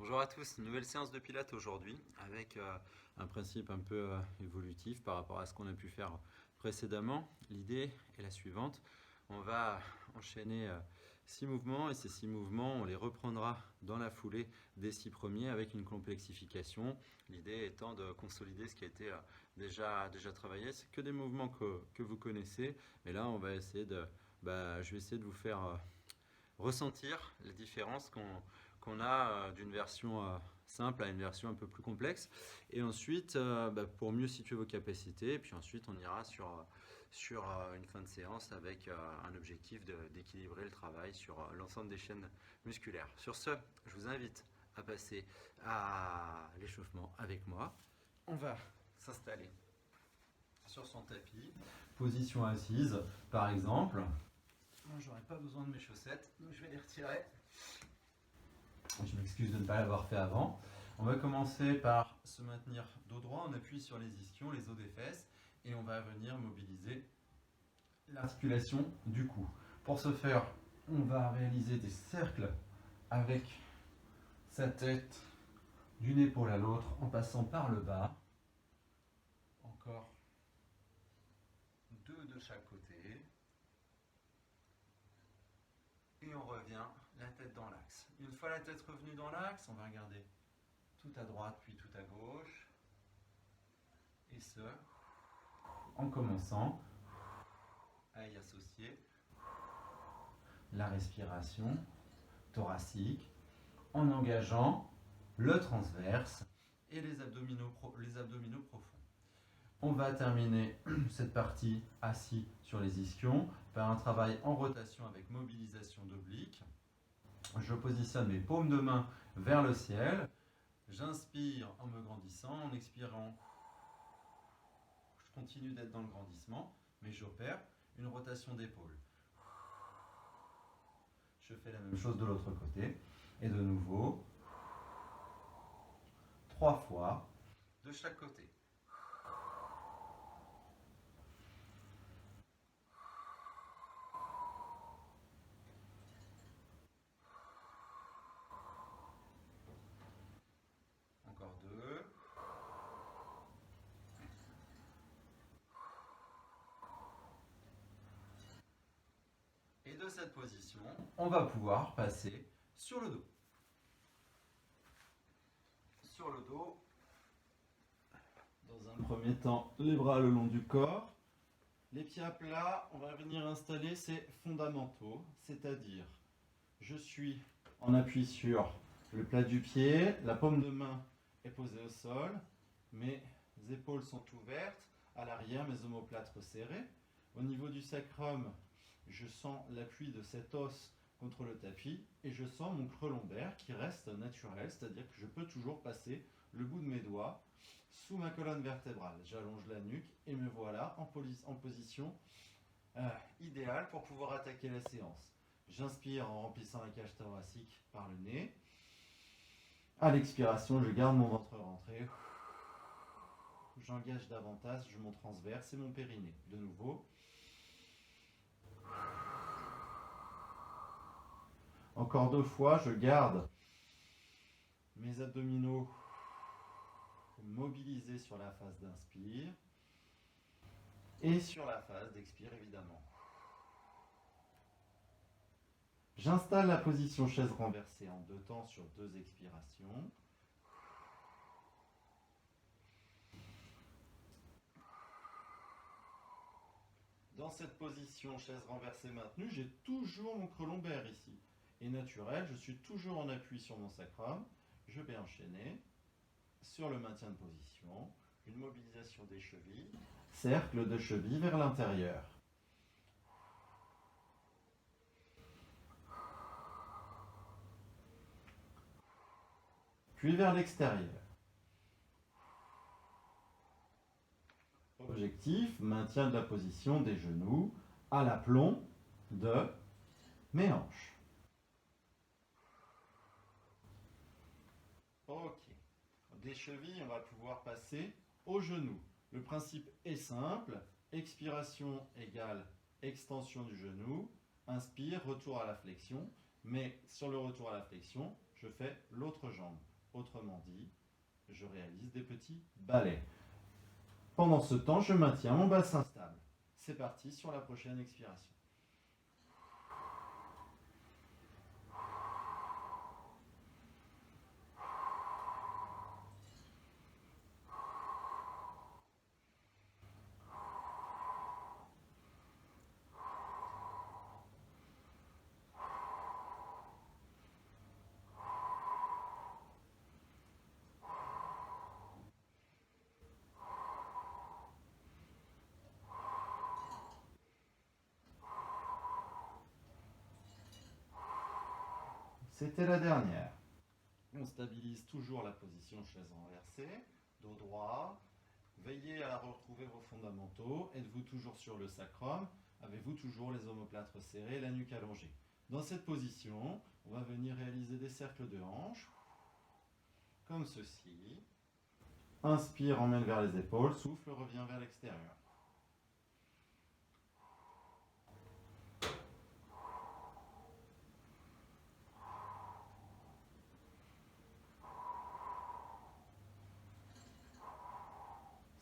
Bonjour à tous, une nouvelle séance de pilates aujourd'hui avec un principe un peu évolutif par rapport à ce qu'on a pu faire précédemment. L'idée est la suivante, on va enchaîner 6 mouvements et ces 6 mouvements on les reprendra dans la foulée des 6 premiers avec une complexification. L'idée étant de consolider ce qui a été déjà travaillé. C'est que des mouvements que vous connaissez, mais là on va essayer je vais essayer de vous faire ressentir les différences qu'on a d'une version simple à une version un peu plus complexe. Et ensuite, pour mieux situer vos capacités, et puis ensuite on ira sur une fin de séance avec un objectif d'équilibrer le travail sur l'ensemble des chaînes musculaires. Sur ce, je vous invite à passer à l'échauffement avec moi. On va s'installer sur son tapis, position assise par exemple. J'aurais pas besoin de mes chaussettes, donc je vais les retirer. Je m'excuse de ne pas l'avoir fait avant. On va commencer par se maintenir dos droit, on appuie sur les ischions, les os des fesses, et on va venir mobiliser l'articulation du cou. Pour ce faire, on va réaliser des cercles avec sa tête d'une épaule à l'autre en passant par le bas. Encore deux de chaque côté. Et on revient la tête dans l'axe. Une fois la tête revenue dans l'axe, on va regarder tout à droite puis tout à gauche. Et ce, en commençant à y associer la respiration thoracique en engageant le transverse et les abdominaux profonds. On va terminer cette partie assis sur les ischions par un travail en rotation avec mobilisation d'obliques. Je positionne mes paumes de main vers le ciel. J'inspire en me grandissant, en expirant. Je continue d'être dans le grandissement, mais j'opère une rotation d'épaule. Je fais la même chose de l'autre côté. Et de nouveau, 3 fois de chaque côté. Encore 2. Et de cette position, on va pouvoir passer sur le dos. Sur le dos, dans un premier temps, les bras le long du corps. Les pieds à plat, on va venir installer ces fondamentaux, c'est-à-dire je suis en appui sur le plat du pied, la paume de main est posée au sol, mes épaules sont ouvertes, à l'arrière mes omoplates resserrées. Au niveau du sacrum, je sens l'appui de cet os contre le tapis et je sens mon creux lombaire qui reste naturel, c'est-à-dire que je peux toujours passer le bout de mes doigts sous ma colonne vertébrale. J'allonge la nuque et me voilà en position idéale pour pouvoir attaquer la séance. J'inspire en remplissant la cage thoracique par le nez. À l'expiration, je garde mon ventre rentré. J'engage davantage mon transverse et mon périnée. De nouveau. Encore 2 fois, je garde mes abdominaux mobilisés sur la phase d'inspire et sur la phase d'expire évidemment. J'installe la position chaise renversée en 2 temps sur 2 expirations. Dans cette position chaise renversée maintenue, j'ai toujours mon creux lombaire ici. Et naturel, je suis toujours en appui sur mon sacrum. Je vais enchaîner sur le maintien de position, une mobilisation des chevilles, cercle de cheville vers l'intérieur. Puis vers l'extérieur. Objectif, maintien de la position des genoux à l'aplomb de mes hanches. Ok. Des chevilles, on va pouvoir passer aux genoux. Le principe est simple. Expiration égale extension du genou. Inspire, retour à la flexion. Mais sur le retour à la flexion, je fais l'autre jambe. Autrement dit, je réalise des petits ballets. Pendant ce temps, je maintiens mon bassin stable. C'est parti sur la prochaine expiration. C'était la dernière. On stabilise toujours la position chaise renversée, dos droit. Veillez à retrouver vos fondamentaux. Êtes-vous toujours sur le sacrum? Avez-vous toujours les omoplates serrés, la nuque allongée? Dans cette position, on va venir réaliser des cercles de hanches, comme ceci. Inspire, emmène vers les épaules, souffle, revient vers l'extérieur.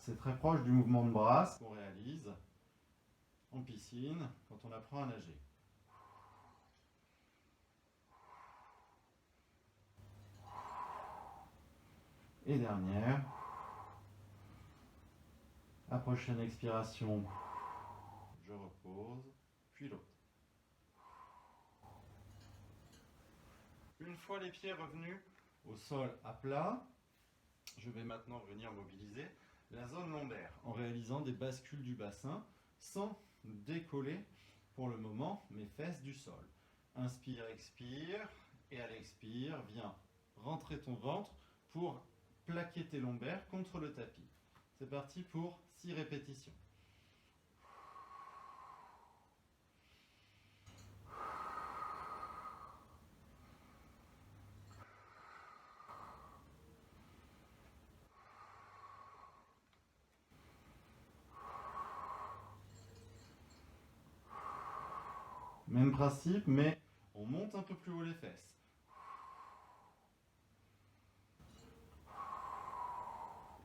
C'est très proche du mouvement de brasse qu'on réalise en piscine quand on apprend à nager. Et dernière. La prochaine expiration, je repose, puis l'autre. Une fois les pieds revenus au sol à plat, je vais maintenant venir mobiliser la zone lombaire en réalisant des bascules du bassin sans décoller pour le moment mes fesses du sol. Inspire, expire, et à l'expire, viens rentrer ton ventre pour plaquer tes lombaires contre le tapis. C'est parti pour 6 répétitions. Même principe, mais on monte un peu plus haut les fesses.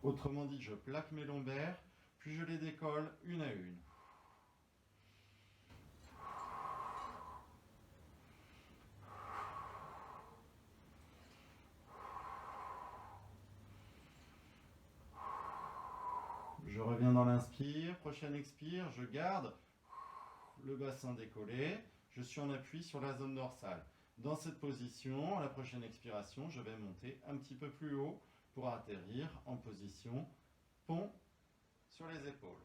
Autrement dit, je plaque mes lombaires, puis je les décolle une à une. Je reviens dans l'inspire, prochaine expire, je garde le bassin décollé, je suis en appui sur la zone dorsale. Dans cette position, à la prochaine expiration, je vais monter un petit peu plus haut pour atterrir en position pont sur les épaules.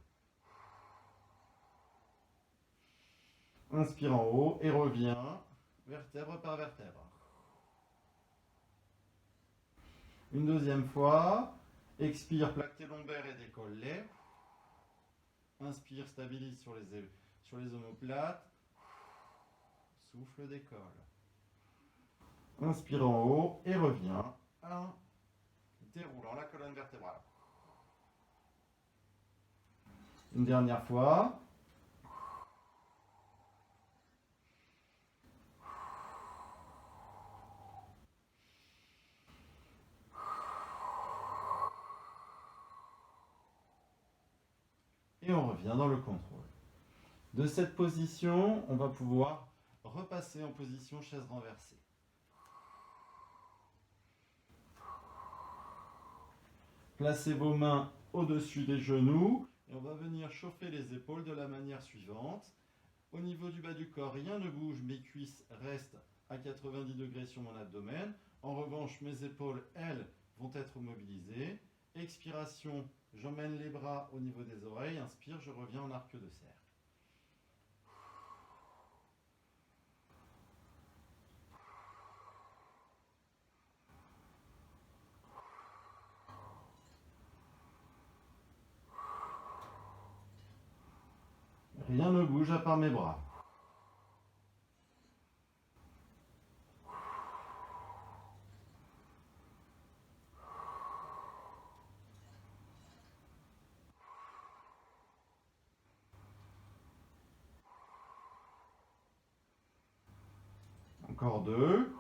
Inspire en haut et reviens vertèbre par vertèbre. Une deuxième fois, expire, plaque tes lombaires et décolle-les. Inspire, stabilise sur les omoplates. Souffle, décolle. Inspire en haut et reviens en déroulant la colonne vertébrale. Une dernière fois. Et on revient dans le contrôle. De cette position, on va pouvoir repasser en position chaise renversée. Placez vos mains au-dessus des genoux et on va venir chauffer les épaules de la manière suivante. Au niveau du bas du corps, rien ne bouge, mes cuisses restent à 90 degrés sur mon abdomen. En revanche, mes épaules, elles, vont être mobilisées. Expiration, j'emmène les bras au niveau des oreilles. Inspire, je reviens en arc de cercle. Rien ne bouge à part mes bras. Encore deux.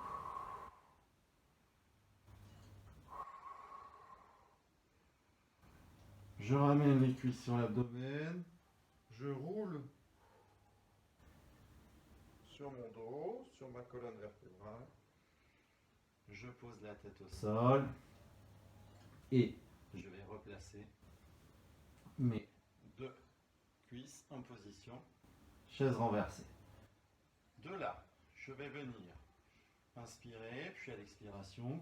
Je ramène les cuisses sur l'abdomen. Je roule sur mon dos, sur ma colonne vertébrale. Je pose la tête au sol. Et je vais replacer mes deux cuisses en position chaise renversée. De là, je vais venir inspirer, puis à l'expiration,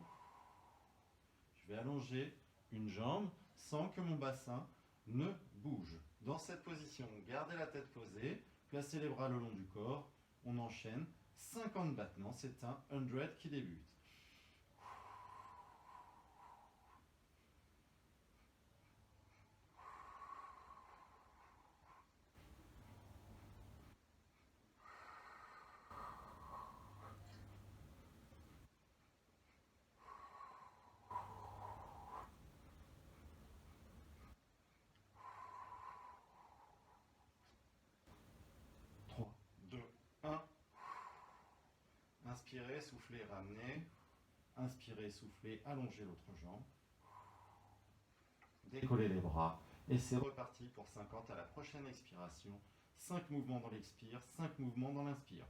je vais allonger une jambe sans que mon bassin ne bouge. Dans cette position, gardez la tête posée, placez les bras le long du corps, on enchaîne 50 battements, c'est un 100 qui débute. Inspirez, soufflez, ramenez. Inspirez, soufflez, allongez l'autre jambe. Décollez les bras. Et c'est reparti pour 50 à la prochaine expiration. 5 mouvements dans l'expire, 5 mouvements dans l'inspire.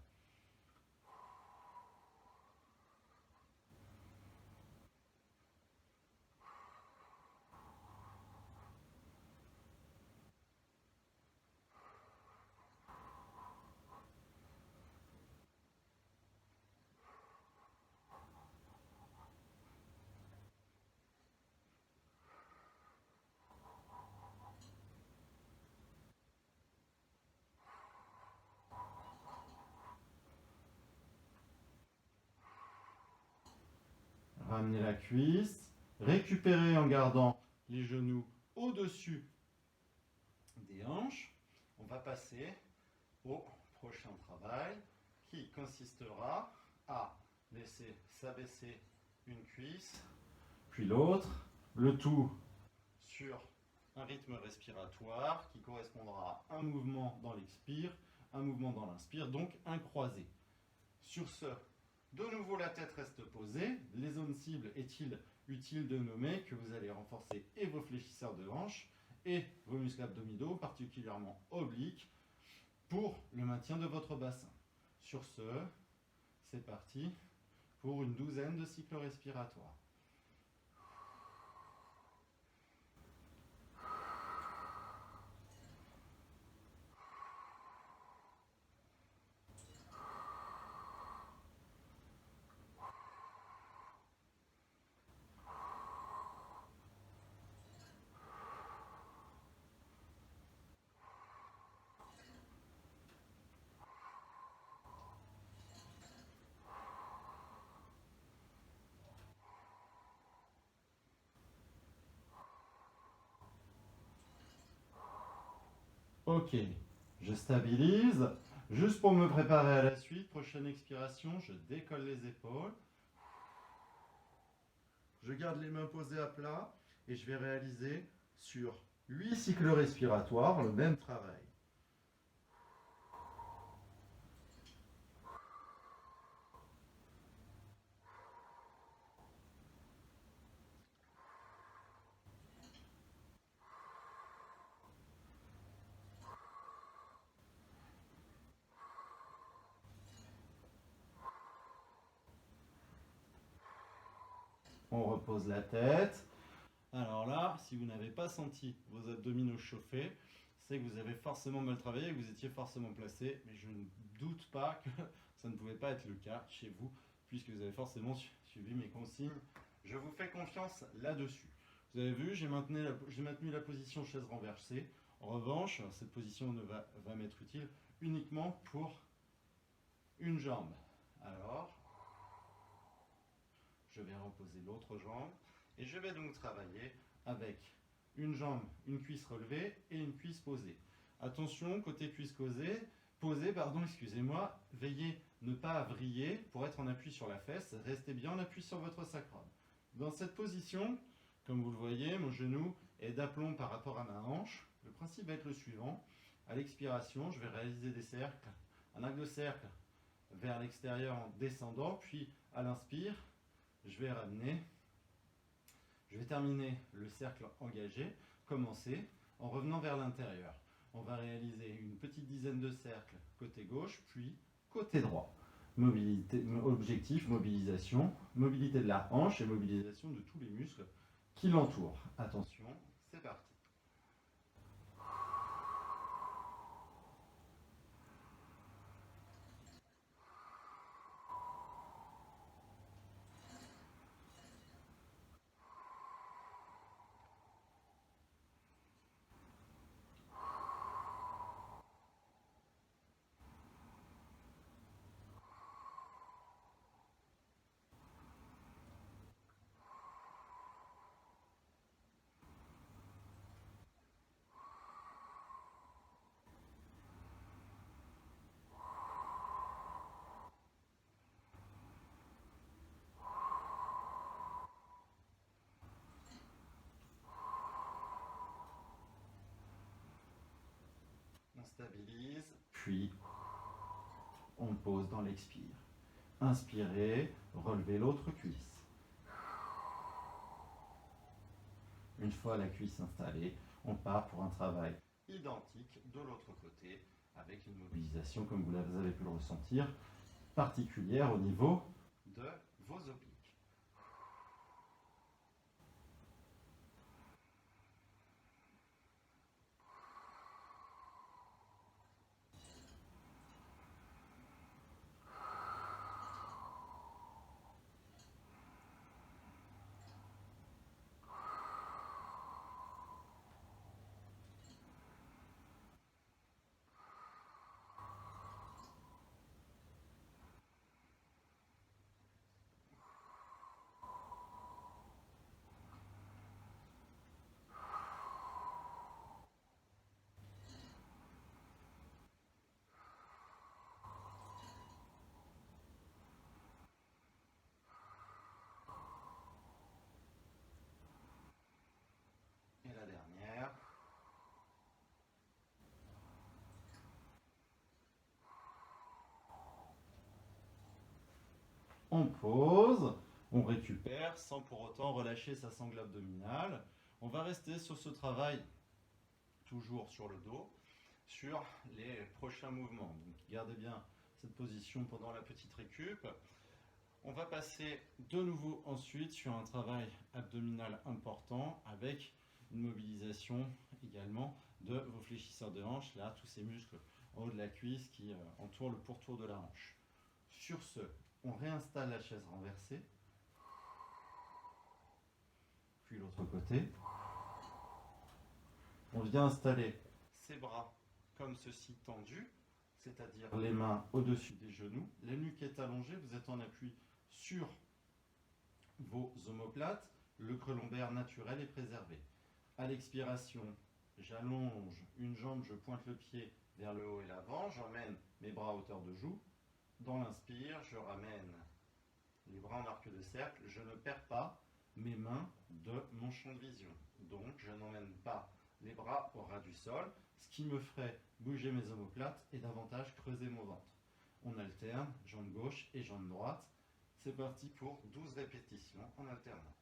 Ramenez la cuisse, récupérez en gardant les genoux au-dessus des hanches. On va passer au prochain travail qui consistera à laisser s'abaisser une cuisse, puis l'autre, le tout sur un rythme respiratoire qui correspondra à un mouvement dans l'expire, un mouvement dans l'inspire, donc un croisé. Sur ce, de nouveau la tête reste posée. Les zones cibles est-il utile de nommer que vous allez renforcer et vos fléchisseurs de hanches et vos muscles abdominaux, particulièrement obliques, pour le maintien de votre bassin. Sur ce, c'est parti pour une douzaine de cycles respiratoires. Ok, je stabilise. Juste pour me préparer à la suite, prochaine expiration, je décolle les épaules. Je garde les mains posées à plat et je vais réaliser sur 8 cycles respiratoires le même travail. On repose la tête. Alors là, si vous n'avez pas senti vos abdominaux chauffer, c'est que vous avez forcément mal travaillé, que vous étiez forcément placé, mais je ne doute pas que ça ne pouvait pas être le cas chez vous, puisque vous avez forcément suivi mes consignes. Je vous fais confiance là-dessus. Vous avez vu, j'ai maintenu la position chaise renversée. En revanche, cette position va m'être utile uniquement pour une jambe. Alors, je vais reposer l'autre jambe et je vais donc travailler avec une jambe, une cuisse relevée et une cuisse posée. Attention, côté cuisse posée, excusez-moi, veillez ne pas vriller pour être en appui sur la fesse, restez bien en appui sur votre sacrum. Dans cette position, comme vous le voyez, mon genou est d'aplomb par rapport à ma hanche. Le principe va être le suivant. À l'expiration, je vais réaliser des cercles, un arc de cercle vers l'extérieur en descendant, puis à l'inspire, je vais ramener. Je vais terminer le cercle engagé commencer en revenant vers l'intérieur. On va réaliser une petite dizaine de cercles côté gauche, puis côté droit. Objectif, mobilisation, mobilité de la hanche et mobilisation de tous les muscles qui l'entourent. Attention, c'est parti. On stabilise, puis on pose dans l'expire. Inspirez, relevez l'autre cuisse. Une fois la cuisse installée, on part pour un travail identique de l'autre côté, avec une mobilisation, comme vous avez pu le ressentir, particulière au niveau de vos obliques. Et la dernière. On pose, on récupère sans pour autant relâcher sa sangle abdominale. On va rester sur ce travail, toujours sur le dos, sur les prochains mouvements. Donc gardez bien cette position pendant la petite récup. On va passer de nouveau ensuite sur un travail abdominal important avec une mobilisation également de vos fléchisseurs de hanche, là tous ces muscles en haut de la cuisse qui entourent le pourtour de la hanche. Sur ce, on réinstalle la chaise renversée, puis l'autre côté. On vient installer ses bras comme ceci tendus, c'est-à-dire les mains au-dessus des genoux. La nuque est allongée, vous êtes en appui sur vos omoplates. Le creux lombaire naturel est préservé. À l'expiration, j'allonge une jambe, je pointe le pied vers le haut et l'avant, j'emmène mes bras à hauteur de joue. Dans l'inspire, je ramène les bras en arc de cercle, je ne perds pas mes mains de mon champ de vision. Donc, je n'emmène pas les bras au ras du sol, ce qui me ferait bouger mes omoplates et davantage creuser mon ventre. On alterne, jambe gauche et jambe droite. C'est parti pour 12 répétitions en alternant.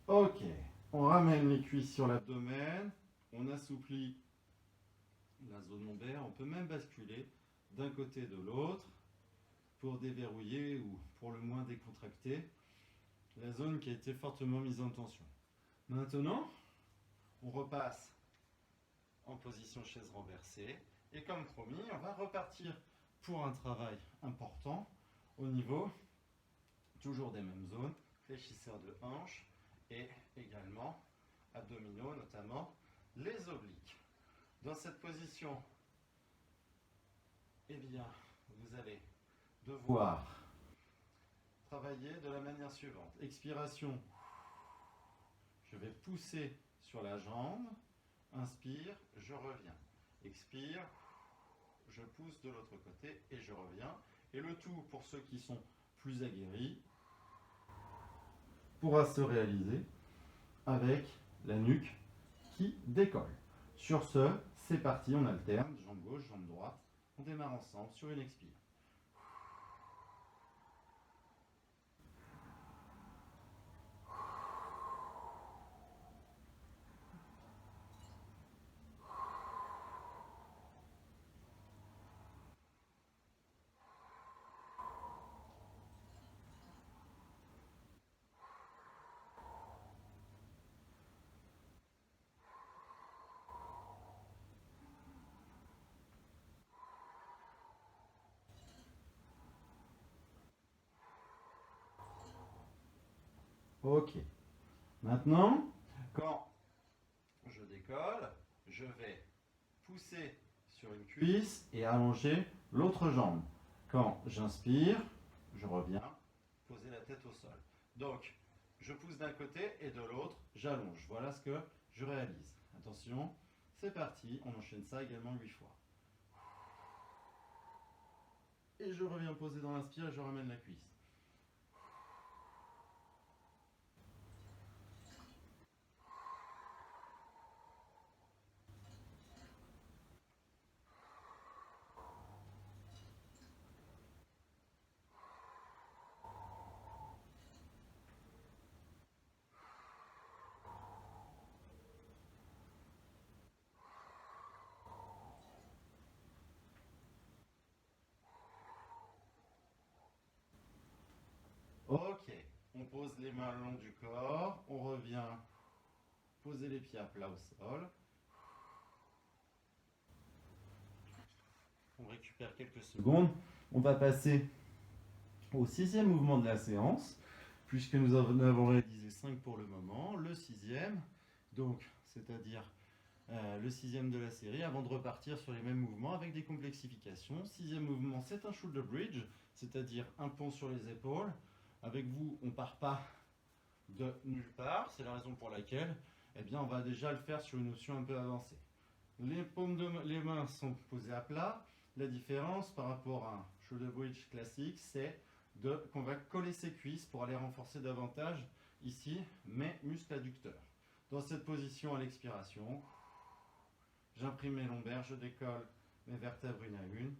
Ok, on ramène les cuisses sur l'abdomen, on assouplit la zone lombaire, on peut même basculer d'un côté de l'autre pour déverrouiller ou pour le moins décontracter la zone qui a été fortement mise en tension. Maintenant, on repasse en position chaise renversée et comme promis, on va repartir pour un travail important au niveau toujours des mêmes zones fléchisseur de hanche et également abdominaux, notamment les obliques. Dans cette position, eh bien, vous allez devoir travailler de la manière suivante. Expiration, je vais pousser sur la jambe. Inspire, je reviens. Expire, je pousse de l'autre côté et je reviens. Et le tout, pour ceux qui sont plus aguerris, pourra se réaliser avec la nuque qui décolle. Sur ce, c'est parti, on alterne, jambe gauche, jambe droite. On démarre ensemble sur une expire. Ok. Maintenant, quand je décolle, je vais pousser sur une cuisse et allonger l'autre jambe. Quand j'inspire, je reviens, poser la tête au sol. Donc, je pousse d'un côté et de l'autre, j'allonge. Voilà ce que je réalise. Attention, c'est parti. On enchaîne ça également 8 fois. Et je reviens poser dans l'inspire et je ramène la cuisse. Ok, on pose les mains le long du corps, on revient poser les pieds à plat au sol. On récupère quelques secondes. On va passer au 6e mouvement de la séance, puisque nous en avons réalisé 5 pour le moment. Le 6e, donc c'est-à-dire le 6e de la série, avant de repartir sur les mêmes mouvements avec des complexifications. 6e mouvement, c'est un shoulder bridge, c'est-à-dire un pont sur les épaules. Avec vous, on ne part pas de nulle part. C'est la raison pour laquelle on va déjà le faire sur une notion un peu avancée. Les mains sont posées à plat. La différence par rapport à un shoulder bridge classique, c'est qu'on va coller ses cuisses pour aller renforcer davantage ici mes muscles adducteurs. Dans cette position à l'expiration, j'imprime mes lombaires, je décolle mes vertèbres une à une.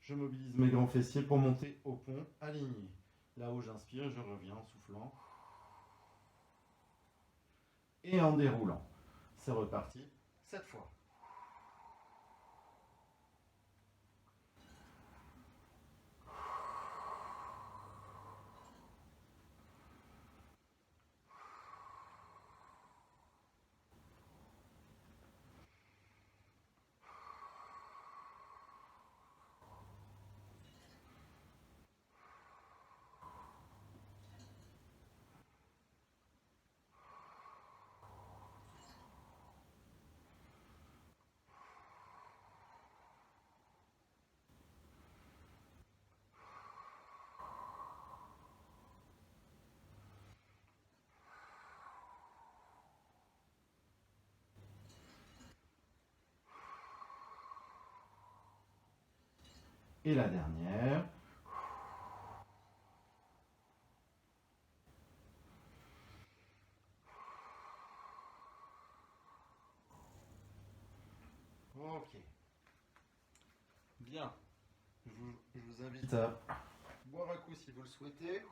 Je mobilise mes grands fessiers pour monter au pont aligné. Là où j'inspire, je reviens en soufflant et en déroulant. C'est reparti, 7 fois. Et la dernière. Ok. Bien. Je vous invite à boire un coup si vous le souhaitez.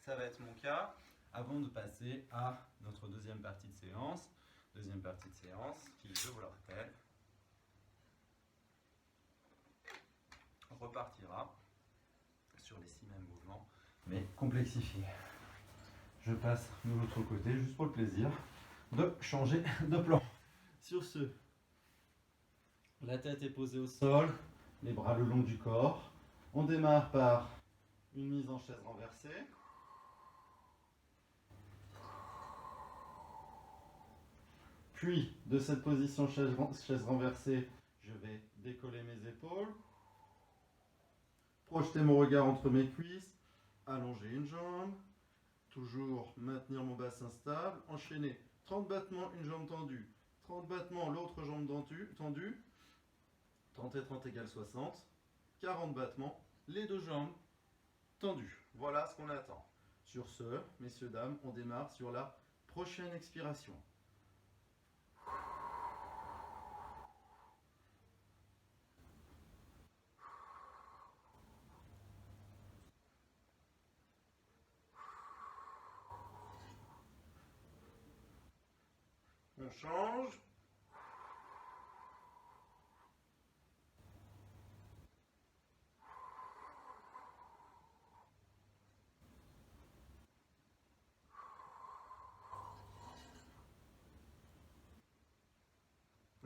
Ça va être mon cas. Avant de passer à notre deuxième partie de séance. Deuxième partie de séance qui, je vous le rappelle, repartira sur les 6 mêmes mouvements, mais complexifiés. Je passe de l'autre côté juste pour le plaisir de changer de plan. Sur ce, la tête est posée au sol, les bras le long du corps. On démarre par une mise en chaise renversée. Puis, de cette position chaise renversée, je vais décoller mes épaules, projeter mon regard entre mes cuisses, allonger une jambe, toujours maintenir mon bassin stable, enchaîner 30 battements, une jambe tendue, 30 battements, l'autre jambe tendue, 30 et 30 égale 60, 40 battements, les deux jambes tendues. Voilà ce qu'on attend. Sur ce, messieurs, dames, on démarre sur la prochaine expiration. On change.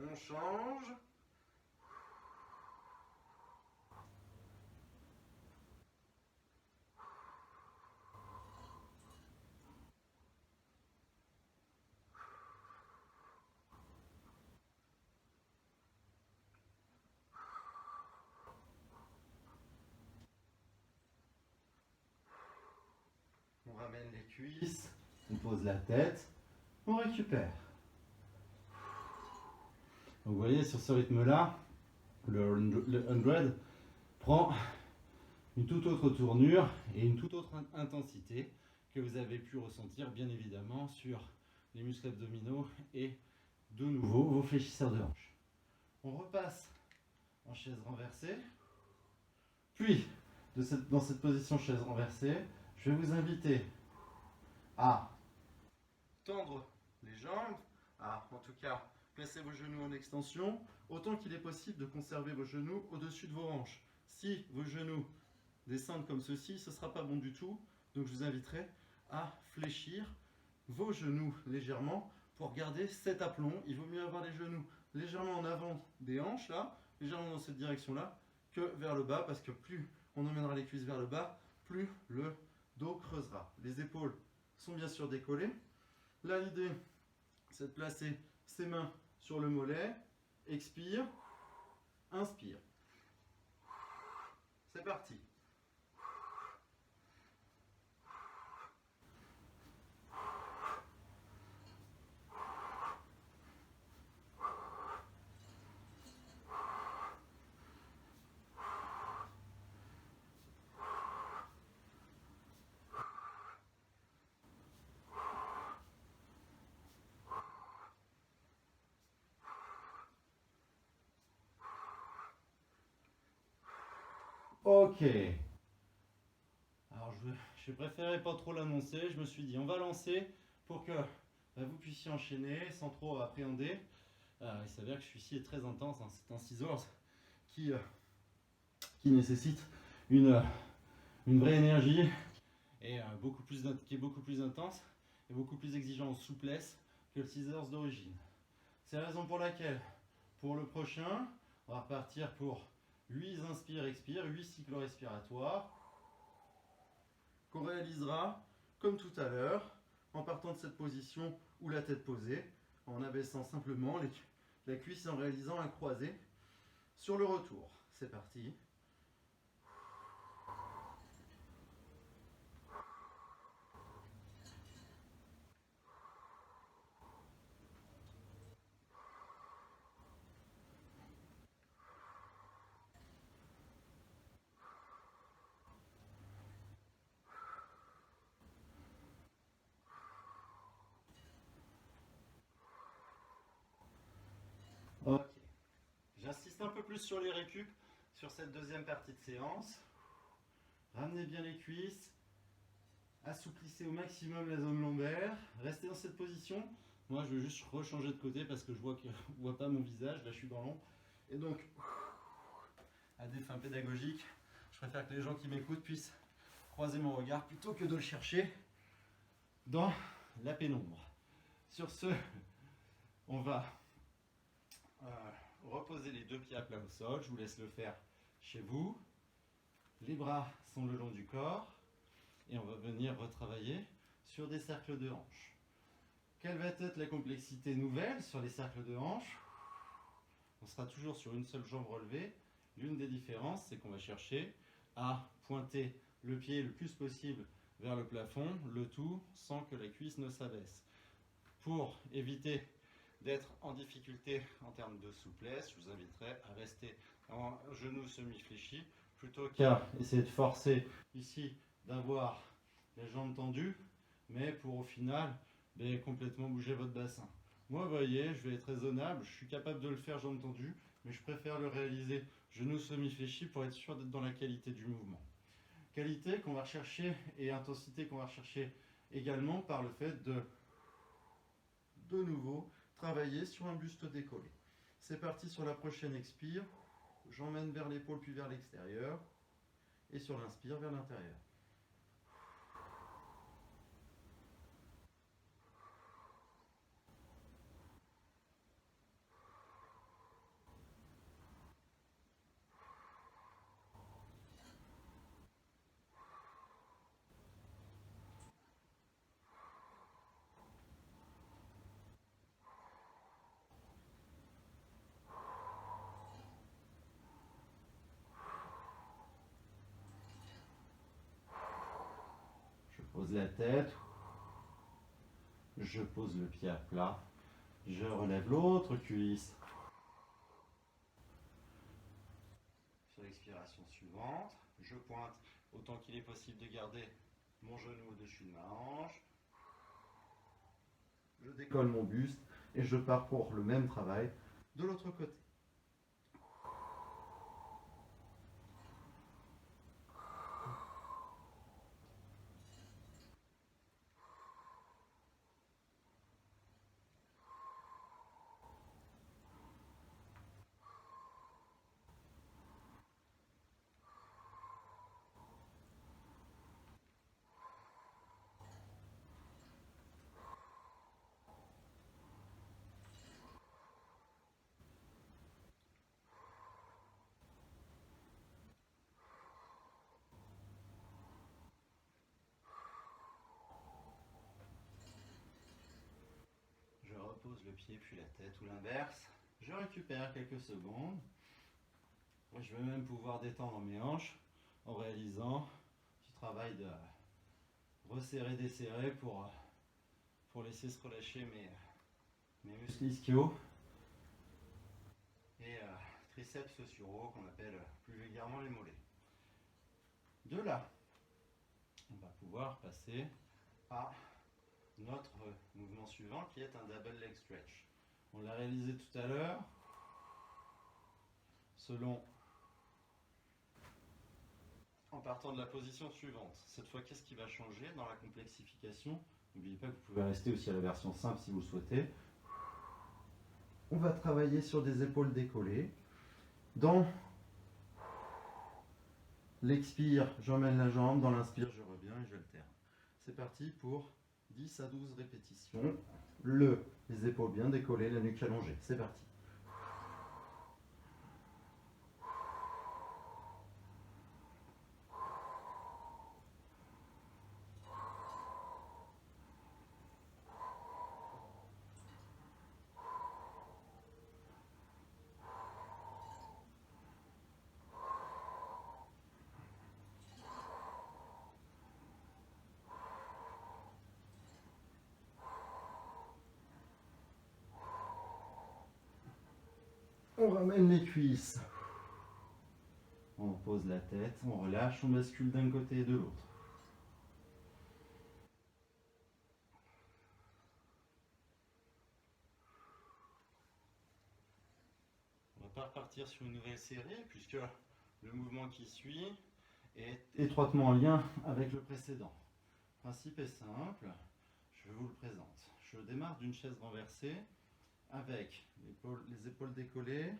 On change. On ramène les cuisses, on pose la tête, on récupère. Donc vous voyez, sur ce rythme-là, le 100 prend une toute autre tournure et une toute autre intensité que vous avez pu ressentir bien évidemment sur les muscles abdominaux et de nouveau vos fléchisseurs de hanches. On repasse en chaise renversée, puis dans cette position chaise renversée, je vais vous inviter à tendre les jambes, en tout cas placez vos genoux en extension, autant qu'il est possible de conserver vos genoux au-dessus de vos hanches. Si vos genoux descendent comme ceci, ce ne sera pas bon du tout, donc je vous inviterai à fléchir vos genoux légèrement pour garder cet aplomb. Il vaut mieux avoir les genoux légèrement en avant des hanches, là, légèrement dans cette direction-là, que vers le bas, parce que plus on emmènera les cuisses vers le bas, plus le dos creusera. Les épaules sont bien sûr décollées. Là, l'idée, c'est de placer ses mains sur le mollet. Expire, inspire. C'est parti. Ok. Alors je préférais pas trop l'annoncer. Je me suis dit on va lancer pour que vous puissiez enchaîner sans trop appréhender. Il s'avère que celui-ci est très intense. Hein. C'est un scissors qui nécessite une vraie énergie et qui est beaucoup plus intense et beaucoup plus exigeant en souplesse que le scissors d'origine. C'est la raison pour laquelle, pour le prochain, on va repartir pour 8 inspire-expire, 8 cycles respiratoires, qu'on réalisera comme tout à l'heure, en partant de cette position où la tête posée, en abaissant simplement la cuisse et en réalisant un croisé sur le retour. C'est parti. Ok. J'insiste un peu plus sur les récup sur cette deuxième partie de séance. Ramenez bien les cuisses. Assouplissez au maximum la zone lombaire. Restez dans cette position. Moi, je vais juste rechanger de côté parce que je vois que ne voit pas mon visage. Là, je suis dans l'ombre. Et donc, à des fins pédagogiques, je préfère que les gens qui m'écoutent puissent croiser mon regard plutôt que de le chercher dans la pénombre. Sur ce, on va reposer les deux pieds à plat au sol. Je vous laisse le faire chez vous. Les bras sont le long du corps. Et on va venir retravailler sur des cercles de hanches. Quelle va être la complexité nouvelle sur les cercles de hanches? On sera toujours sur une seule jambe relevée. L'une des différences, c'est qu'on va chercher à pointer le pied le plus possible vers le plafond, le tout sans que la cuisse ne s'abaisse. Pour éviter d'être en difficulté en termes de souplesse, je vous inviterai à rester en genou semi-fléchi plutôt qu'à essayer de forcer ici d'avoir les jambes tendues, mais pour au final complètement bouger votre bassin. Moi, vous voyez, je vais être raisonnable, je suis capable de le faire jambes tendues, mais je préfère le réaliser genou semi-fléchi pour être sûr d'être dans la qualité du mouvement. Qualité qu'on va rechercher et intensité qu'on va rechercher également par le fait de nouveau travailler sur un buste décollé. C'est parti sur la prochaine expire. J'emmène vers l'épaule puis vers l'extérieur. Et sur l'inspire vers l'intérieur. Je pose la tête. Je pose le pied à plat. Je relève l'autre cuisse. Sur l'expiration suivante, je pointe autant qu'il est possible de garder mon genou au-dessus de ma hanche. Je décolle mon buste et je pars pour le même travail de l'autre côté. Je repose le pied puis la tête ou l'inverse. Je récupère quelques secondes. Je vais même pouvoir détendre mes hanches en réalisant un petit travail de resserrer, desserrer pour laisser se relâcher mes muscles ischiaux et triceps suraux qu'on appelle plus vulgairement les mollets. De là, on va pouvoir passer à notre mouvement suivant qui est un double leg stretch. On l'a réalisé tout à l'heure en partant de la position suivante. Cette fois, qu'est-ce qui va changer dans la complexification? N'oubliez pas que vous pouvez rester aussi à la version simple si vous le souhaitez. On va travailler sur des épaules décollées. Dans l'expire, j'emmène la jambe. Dans l'inspire, je reviens et j'alterne. C'est parti pour 10 à 12 répétitions. Les épaules bien décollées, la nuque allongée. C'est parti. On ramène les cuisses. On pose la tête, on relâche, on bascule d'un côté et de l'autre. On va pas repartir sur une nouvelle série puisque le mouvement qui suit est étroitement en lien avec le précédent. Le principe est simple, je vous le présente. Je démarre d'une chaise renversée avec les épaules décollées,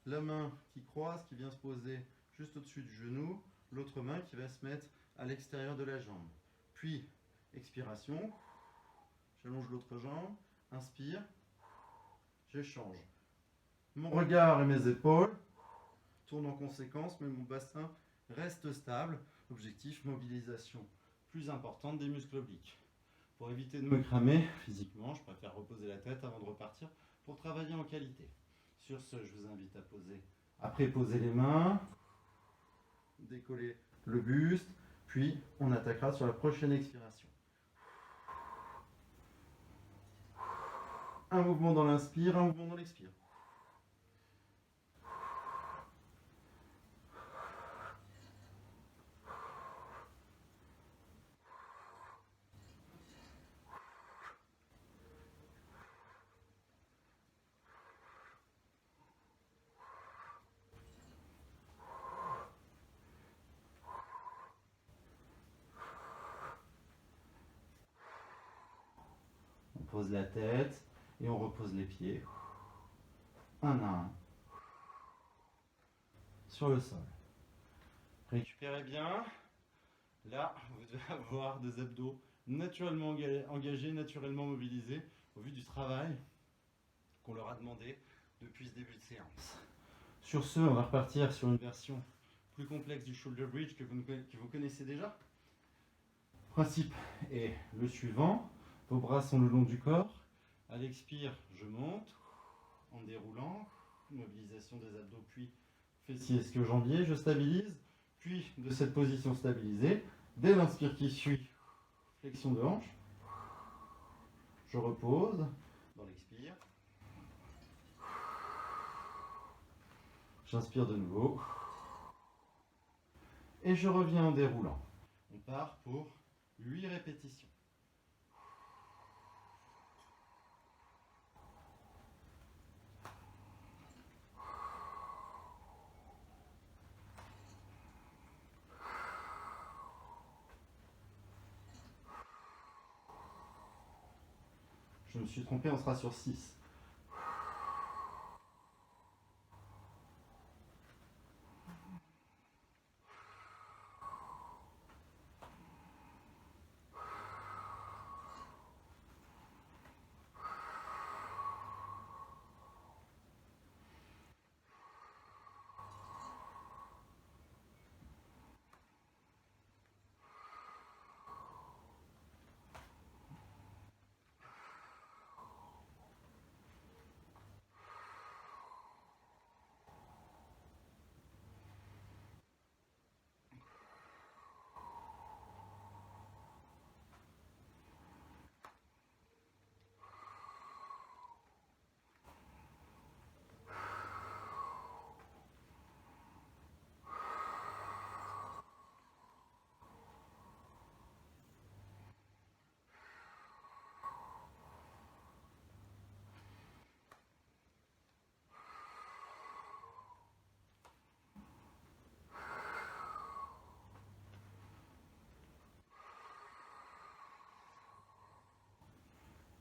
la main qui croise, qui vient se poser juste au-dessus du genou, l'autre main qui va se mettre à l'extérieur de la jambe. Puis, expiration, j'allonge l'autre jambe, inspire, j'échange. Mon regard et mes épaules tournent en conséquence, mais mon bassin reste stable. Objectif, mobilisation plus importante des muscles obliques. Pour éviter de me cramer physiquement, je préfère reposer la tête avant de repartir pour travailler en qualité. Sur ce, je vous invite à poser. Après, poser les mains, décoller le buste, puis on attaquera sur la prochaine expiration. Un mouvement dans l'inspire, un mouvement dans l'expire. On pose la tête et on repose les pieds. Un à un. Sur le sol. Récupérez bien. Là, vous devez avoir des abdos naturellement engagés, naturellement mobilisés au vu du travail qu'on leur a demandé depuis ce début de séance. Sur ce, on va repartir sur une version plus complexe du shoulder bridge que vous connaissez déjà. Le principe est le suivant. Vos bras sont le long du corps. À l'expire, je monte en déroulant. Mobilisation des abdos, puis fessiers, ischio-jambiers. Je stabilise. Puis, de cette position stabilisée, dès l'inspire qui suit, flexion de hanche. Je repose dans l'expire. J'inspire de nouveau. Et je reviens en déroulant. On part pour 8 répétitions. Je me suis trompé, on sera sur 6.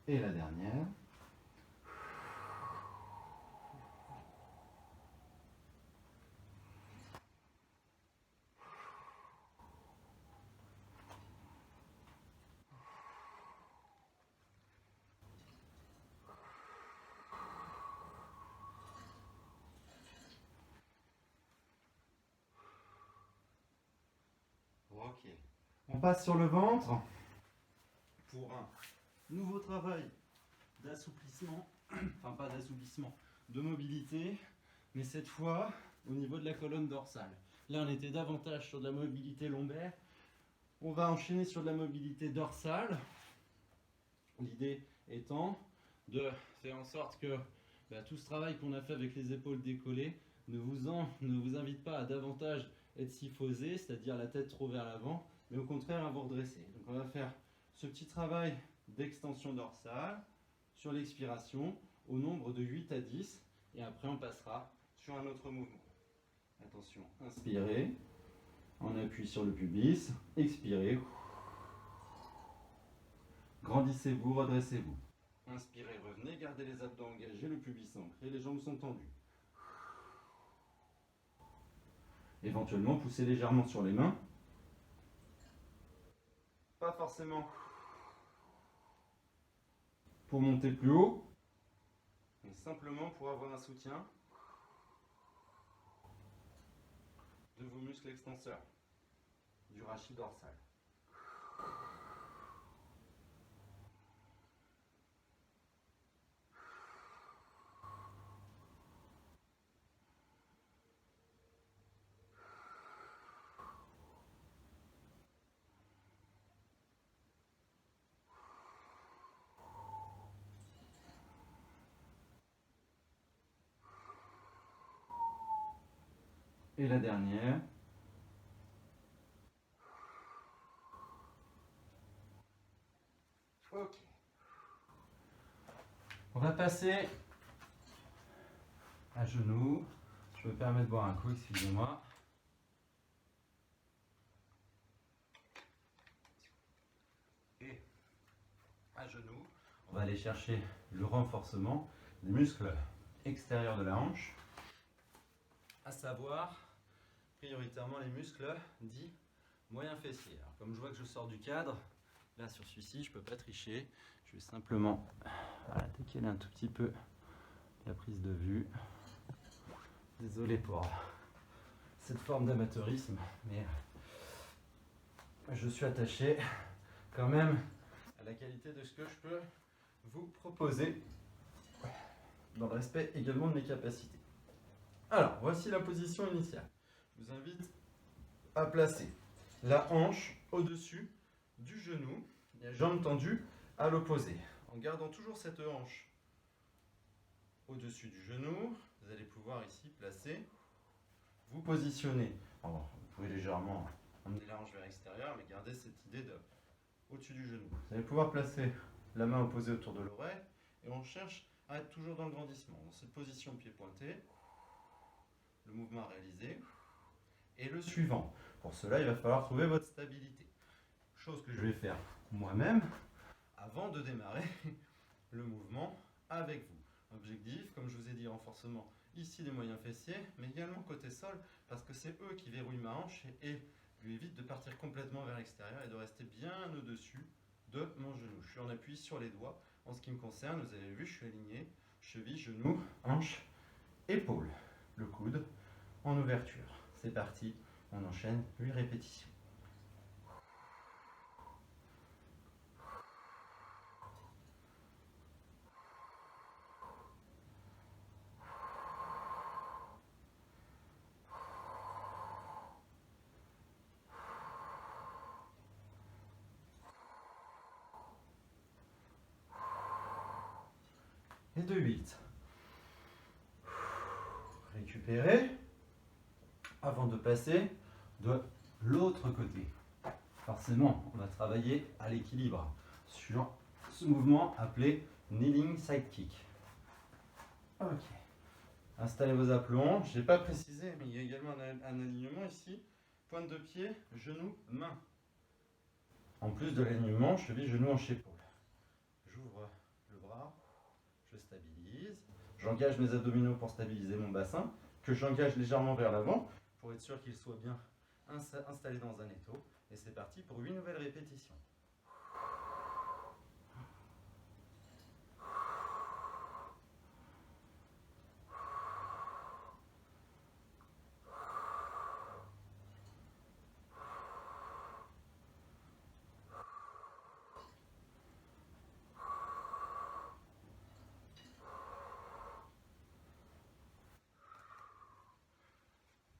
Et la dernière. Ok. On passe sur le ventre pour un nouveau travail d'assouplissement, enfin pas d'assouplissement, de mobilité, mais cette fois au niveau de la colonne dorsale. Là on était davantage sur de la mobilité lombaire, on va enchaîner sur de la mobilité dorsale, l'idée étant de faire en sorte que tout ce travail qu'on a fait avec les épaules décollées ne vous invite pas à davantage être syphosé, c'est-à-dire la tête trop vers l'avant, mais au contraire à vous redresser. Donc on va faire ce petit travail d'extension dorsale sur l'expiration au nombre de 8 à 10 et après on passera sur un autre mouvement. Attention, inspirez, on appuie sur le pubis, expirez, grandissez-vous, redressez-vous. Inspirez, revenez, gardez les abdos engagés, le pubis ancré, les jambes sont tendues. Éventuellement, poussez légèrement sur les mains. Pas forcément pour monter plus haut, mais simplement pour avoir un soutien de vos muscles extenseurs, du rachis dorsal. Et la dernière. Ok. On va passer à genoux. Je me permets de boire un coup, excusez-moi. Et à genoux, on va aller chercher le renforcement des muscles extérieurs de la hanche, à savoir prioritairement les muscles dits moyens fessiers. Alors, comme je vois que je sors du cadre, là sur celui-ci, je ne peux pas tricher. Je vais simplement décaler un tout petit peu la prise de vue. Désolé pour cette forme d'amateurisme, mais je suis attaché quand même à la qualité de ce que je peux vous proposer, dans le respect également de mes capacités. Alors, voici la position initiale. Je vous invite à placer la hanche au-dessus du genou, les jambes tendues à l'opposé. En gardant toujours cette hanche au-dessus du genou, vous allez pouvoir ici placer, vous positionner. Alors, vous pouvez légèrement emmener la hanche vers l'extérieur, mais gardez cette idée de au-dessus du genou. Vous allez pouvoir placer la main opposée autour de l'oreille et on cherche à être toujours dans le grandissement. Dans cette position pied pointé, le mouvement réalisé et le suivant. Pour cela, il va falloir trouver votre stabilité. Chose que je vais faire moi-même avant de démarrer le mouvement avec vous. Objectif, comme je vous ai dit, renforcement ici des moyens fessiers, mais également côté sol, parce que c'est eux qui verrouillent ma hanche et lui évitent de partir complètement vers l'extérieur et de rester bien au-dessus de mon genou. Je suis en appui sur les doigts. En ce qui me concerne, vous avez vu, je suis aligné, cheville, genou, hanche, épaule. Le coude en ouverture. C'est parti, on enchaîne 8 répétitions. Et de 8. Récupérer avant de passer de l'autre côté. Forcément, on va travailler à l'équilibre sur ce mouvement appelé kneeling side kick. Ok. Installez vos aplombs. Je n'ai pas précisé, mais il y a également un alignement ici. Pointe de pied, genou, main. En plus de l'alignement, cheville, genou, hanche, épaule. J'ouvre le bras, je stabilise. J'engage mes abdominaux pour stabiliser mon bassin, que j'engage légèrement vers l'avant pour être sûr qu'il soit bien installé dans un étau. Et c'est parti pour 8 nouvelles répétitions.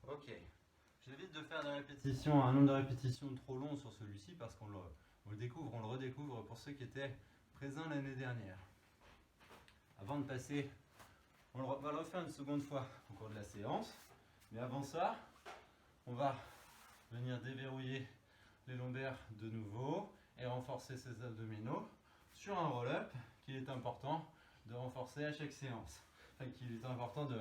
Ok. J'évite de faire un nombre de répétitions trop long sur celui-ci parce qu'on le découvre, on le redécouvre pour ceux qui étaient présents l'année dernière. Avant de passer, on va le refaire une seconde fois au cours de la séance. Mais avant ça, on va venir déverrouiller les lombaires de nouveau et renforcer ses abdominaux sur un roll-up qu'il est important de renforcer à chaque séance. Enfin, qu'il est important de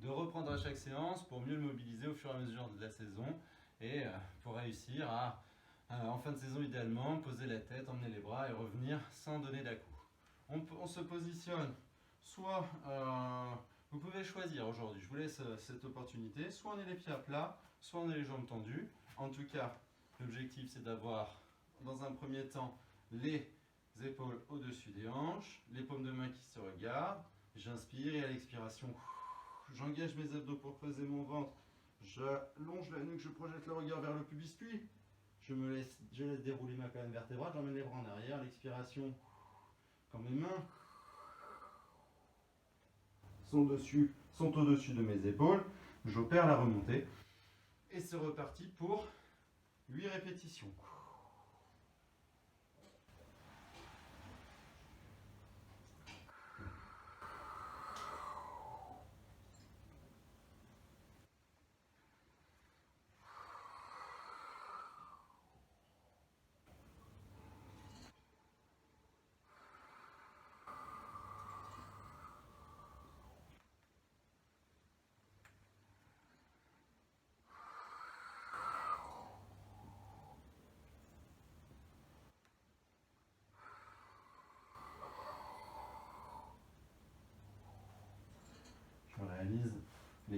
reprendre à chaque séance pour mieux le mobiliser au fur et à mesure de la saison et pour réussir à, en fin de saison idéalement, poser la tête, emmener les bras et revenir sans donner d'à-coups. On se positionne, soit vous pouvez choisir aujourd'hui, je vous laisse cette opportunité, soit on est les pieds à plat, soit on est les jambes tendues. En tout cas, l'objectif c'est d'avoir dans un premier temps les épaules au-dessus des hanches, les paumes de main qui se regardent. J'inspire et à l'expiration, j'engage mes abdos pour creuser mon ventre. Je longe la nuque, je projette le regard vers le pubis, puis je laisse dérouler ma colonne vertébrale, j'emmène les bras en arrière. L'expiration, quand mes mains sont au-dessus de mes épaules, j'opère la remontée. Et c'est reparti pour 8 répétitions.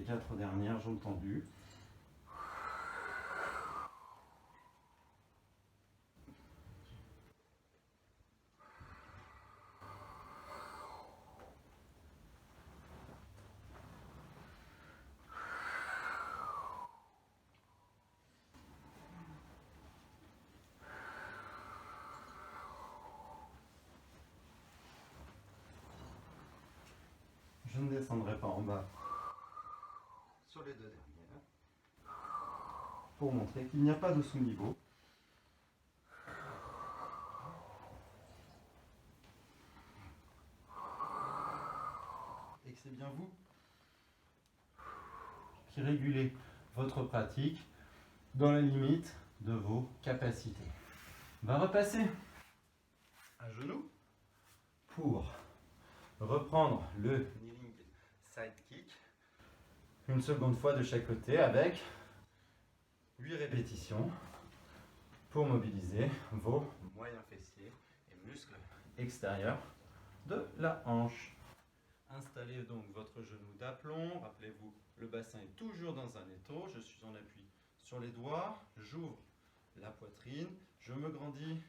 4 dernières, jambes tendues. Je ne descendrai pas en bas sur les 2 dernières pour montrer qu'il n'y a pas de sous-niveau. Et que c'est bien vous qui régulez votre pratique dans la limite de vos capacités. On va repasser à genoux pour reprendre le kneeling side kick. Une seconde fois de chaque côté avec 8 répétitions pour mobiliser vos moyens fessiers et muscles extérieurs de la hanche. Installez donc votre genou d'aplomb. Rappelez-vous, le bassin est toujours dans un étau. Je suis en appui sur les doigts. J'ouvre la poitrine. Je me grandis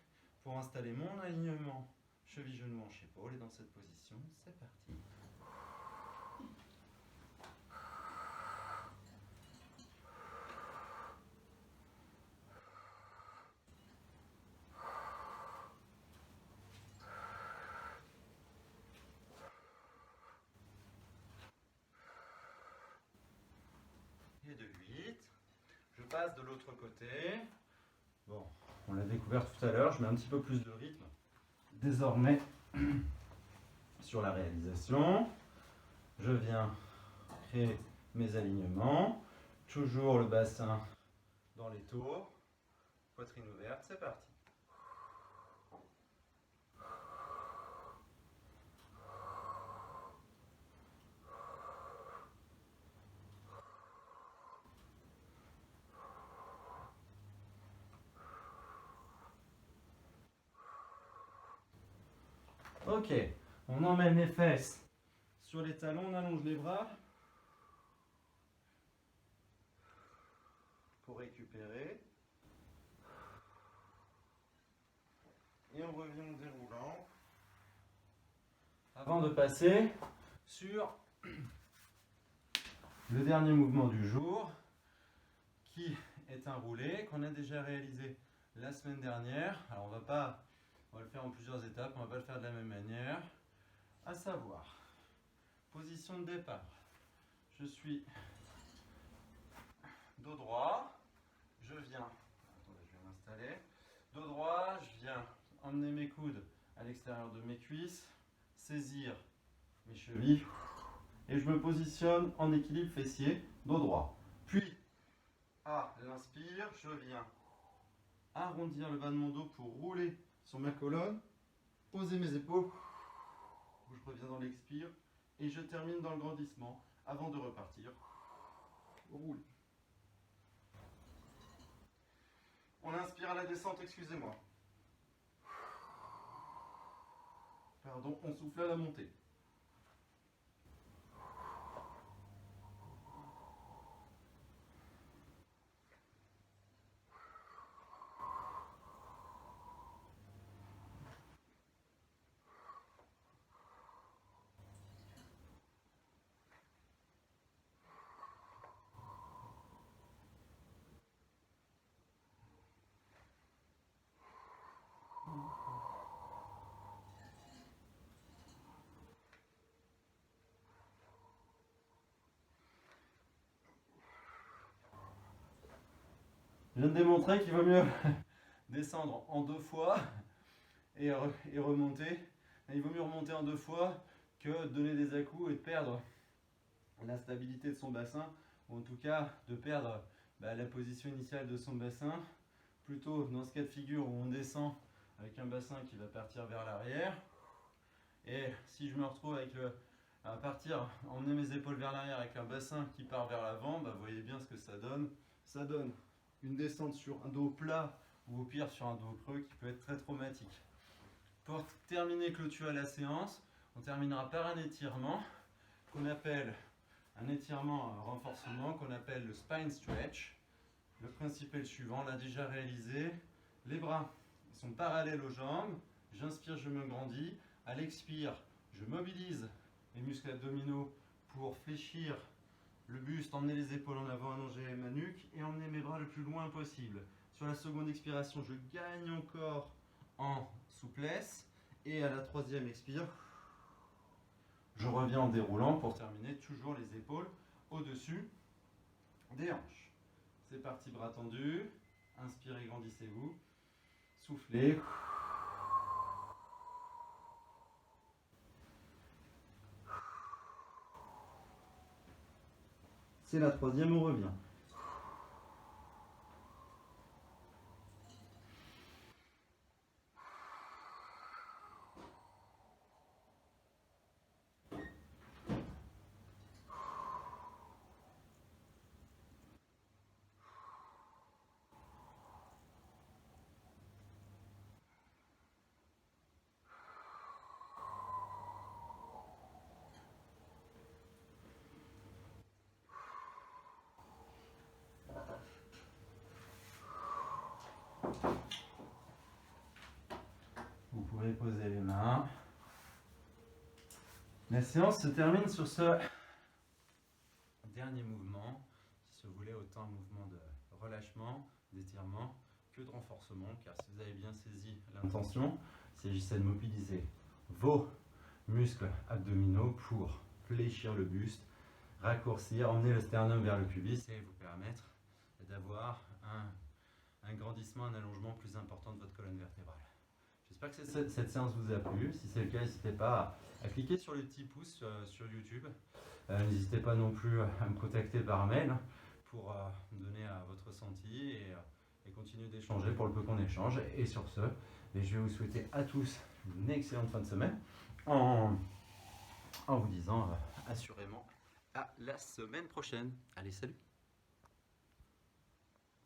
pour installer mon alignement cheville-genou, hanche-épaule. Et dans cette position, c'est parti. Et de 8. Je passe de l'autre côté. Bon, on l'a découvert tout à l'heure, je mets un petit peu plus de rythme. Désormais, sur la réalisation, je viens créer mes alignements. Toujours le bassin dans les tours. Poitrine ouverte, c'est parti. Ok, on emmène les fesses sur les talons, on allonge les bras pour récupérer. Et on revient en déroulant. Avant de passer sur le dernier mouvement du jour, qui est un roulé qu'on a déjà réalisé la semaine dernière. Alors on va le faire en plusieurs étapes, on ne va pas le faire de la même manière. À savoir, position de départ. Je suis dos droit, je viens m'installer. Dos droit, je viens emmener mes coudes à l'extérieur de mes cuisses, saisir mes chevilles et je me positionne en équilibre fessier, dos droit. Puis, à l'inspire, je viens arrondir le bas de mon dos pour rouler sur ma colonne, poser mes épaules, je reviens dans l'expire et je termine dans le grandissement avant de repartir. Roule. On inspire à la descente, excusez-moi. Pardon, on souffle à la montée. Je viens de démontrer qu'il vaut mieux descendre en 2 fois et remonter. Il vaut mieux remonter en 2 fois que donner des à-coups et de perdre la stabilité de son bassin, ou en tout cas de perdre la position initiale de son bassin. Plutôt dans ce cas de figure où on descend avec un bassin qui va partir vers l'arrière. Et si je me retrouve à partir, emmener mes épaules vers l'arrière avec un bassin qui part vers l'avant, vous voyez bien ce que ça donne. Ça donne une descente sur un dos plat ou au pire sur un dos creux qui peut être très traumatique. Pour terminer, clôturer la séance, on terminera par un étirement qu'on appelle un étirement, un renforcement qu'on appelle le spine stretch. Le principe est le suivant, on l'a déjà réalisé. Les bras sont parallèles aux jambes. J'inspire, je me grandis. À l'expire, je mobilise les muscles abdominaux pour fléchir le buste, emmener les épaules en avant, allonger ma nuque et emmener mes bras le plus loin possible. Sur la seconde expiration, je gagne encore en souplesse. Et à la troisième expire, je reviens en déroulant pour terminer toujours les épaules au-dessus des hanches. C'est parti, bras tendus. Inspirez, grandissez-vous. Soufflez. C'est la troisième, on revient. Vous pouvez poser les mains. La séance se termine sur ce dernier mouvement, qui se voulait autant un mouvement de relâchement, d'étirement, que de renforcement, car si vous avez bien saisi l'intention, il s'agissait de mobiliser vos muscles abdominaux pour fléchir le buste, raccourcir, emmener le sternum vers le pubis et vous permettre d'avoir un grandissement, un allongement plus important de votre colonne vertébrale. J'espère que cette séance vous a plu. Si c'est le cas, n'hésitez pas à cliquer sur le petit pouce sur YouTube. N'hésitez pas non plus à me contacter par mail pour me donner votre ressenti et continuer d'échanger pour le peu qu'on échange. Et sur ce, je vais vous souhaiter à tous une excellente fin de semaine en vous disant assurément à la semaine prochaine. Allez, salut!